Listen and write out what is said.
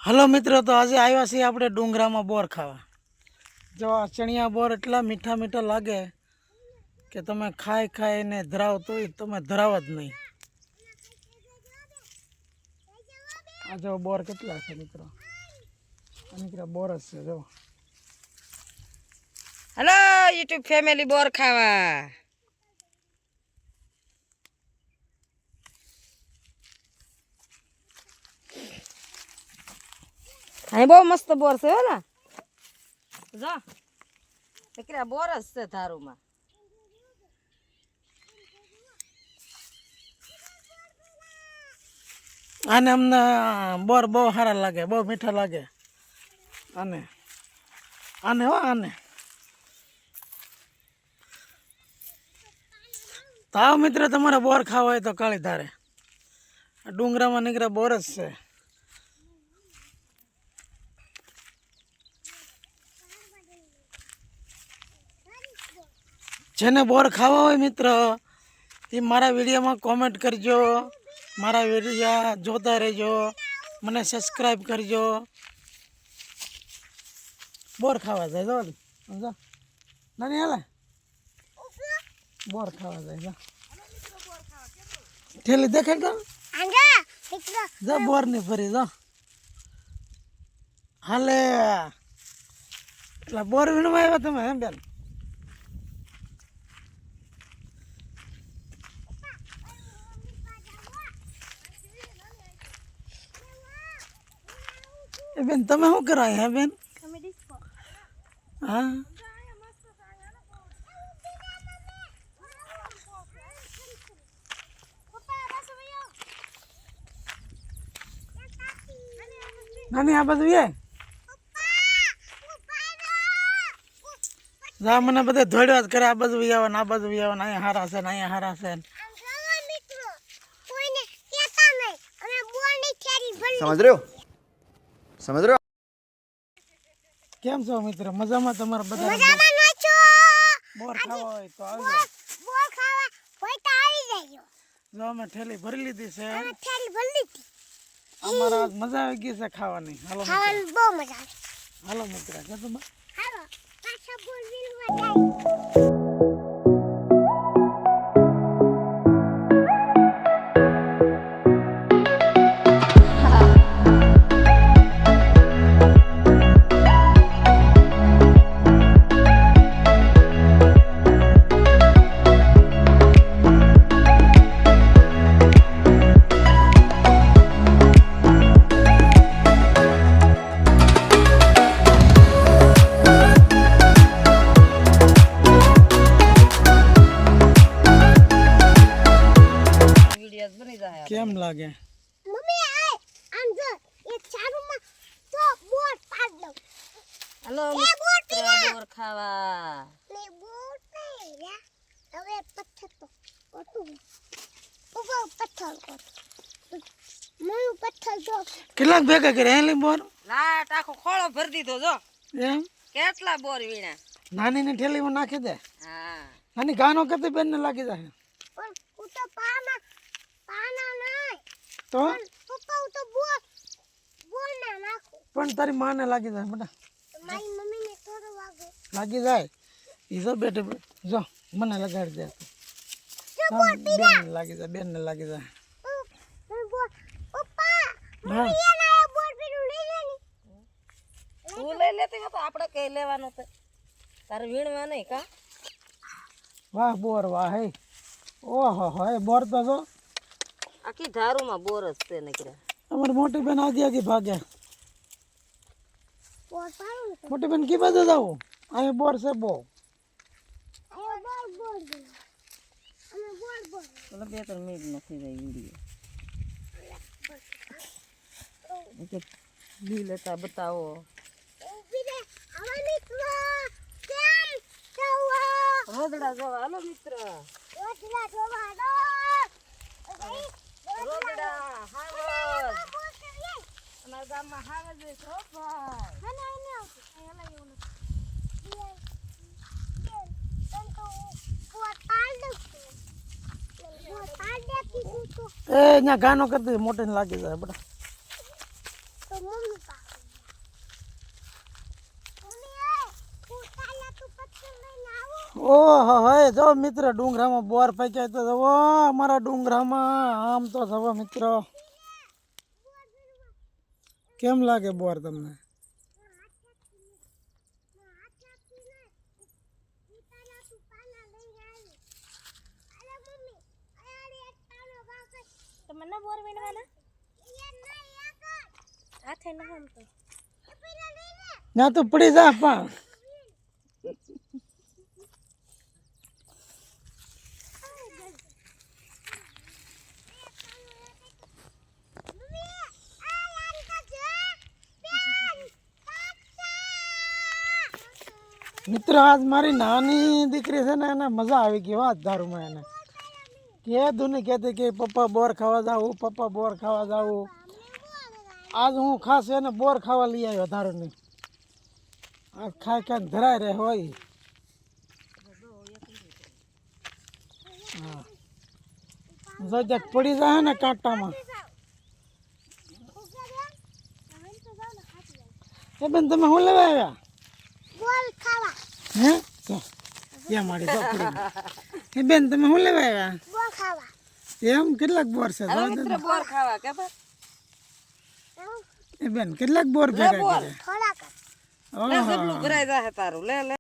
Hello મિત્રો, તો આજે આવ્યા છીએ આપણે ડુંગરામાં બોર ખાવા. જો આ ચણિયા બોર એટલા મીઠા મીઠા લાગે કે તમે ખાઈ ખાઈને ધરાવ તોય તમે ધરાવ જ નહીં. આ જો બોર કેટલા છે મિત્રો, આ મિત્રો બોર જ છે. જો હેલો યુટ્યુબ ફેમિલી, બોર ખાવા. અહીં બહુ મસ્ત બોર છે હો ને. જો દીકરા બોર જ છે ધારુમાં. આને અમને બોર બહુ સારા લાગે, બહુ મીઠા લાગે. આને આને હો આને તાવ મિત્ર, તમારે બોર ખાવા હોય તો કાળી ધારે ડુંગરામાં નીકળ્યા બોર જ છે. જેને બોર ખાવા હોય મિત્ર, એ મારા વિડીયોમાં કોમેન્ટ કરજો, મારા વિડીયો જોતા રહેજો, મને સબસ્ક્રાઈબ કરજો. બોર ખાવા જાય જો સમજો નાની હાલે બોર ખાવા જાય. જો ઠેલી દેખાય તો જો બોર ની ફરી જો હાલે. એટલે બોર વીણવા આવ્યા તમે એમ બેન? એ બેન તમે શું કરાય હે બેન? હા નાની આ બધું એ જા મને બધે ધોડ્યા જ કરે. આ બાજુ આવે ને આ બાજુ આવે ને, અહીંયા હારા છે ને અહીંયા હારા છે ને. સમજ રહ્યો? કેમ છો મિત્ર? મજામાં? તમારા બધા બોર ખાવા હોય તો આવજો. જો અમે ઠેલી ભરી લીધી છે. અમારા આજ મજા આવી ગઈ છે ખાવાની. હાલો હાલો મિત્ર, કે તમે કેમ લાગે? હેલો બોર ખાવા. કેટલાક ભેગા કર્યા એલી બોર? લાટ આખો ખોળો ભરી દીધો. જો એમ કેટલા બોર વીણા. નાની ની ઠેલીમાં નાખી દે. હા નાની ગાનો કરતી બેન ને લાગી જાય તો પણ તારી માને લાગી જાય બેટા. લાગી જાય એ જો બેઠે જો મને લગાડી દે. બેન ને લાગી જાય, બેન ને લાગી જાય. હા તું લઈ લેતી હોય તો આપણે કઈ લેવાનું તો તારે વીણવા નહીં કા. વાહ બોર વાહ. હે ઓહો હો એ બોર તો જો આખી ધારુમાં બોર જ છે નીકળ્યા. અમારી મોટી બેન આજી આજી ભાગે. મોટી બેન કી બાજુ જાવ? અહીંયા બોર છે બહુ. ચલો 2-3 મિનિટ નથી જાય વિડીયો. લી લેતા બતાવો. રોદડા જોવા હાલો મિત્ર. રોદડા હાવજ અમારા ગામમાં હાવજ છે હો એ અહીંયા ગાનો કરતી મોટી ને લાગી જાય બેટા. ઓહો હે જો મિત્ર ડુંગરામાં બોર પાક્યા તો જવો અમારા ડુંગરામાં આમ તો જવો મિત્ર કેમ લાગે બોર તમને તમને બોર વીણવાના હાથે ન હમ તો ના તો પડી જા પણ મિત્ર આજ મારી નાની દીકરી છે ને એને મજા આવી ગઈ વાત દારૂમાં એને કીધું ને કહેતી કે પપ્પા બોર ખાવા જાવું પપ્પા બોર ખાવા જાવું આજ હું ખાસ એને બોર ખાવા લઈ આવ્યો દારૂની આજ ખાઈ ખાઈને ધરાય રહે હોય હા જો ક્યાંક પડી જાય ને કાંટામાં એ બેન તમે શું લેવા આવ્યા હે યા મારી જો પડી એ બેન તમે શું લેવા આવ્યા એમ કેટલાક બોર છે મિત્ર બોર ખાવા કે બસ એ બેન કેટલાક બોર ભેગા કર્યા લે જેટલું ભરાઈ જાય તારું લે લે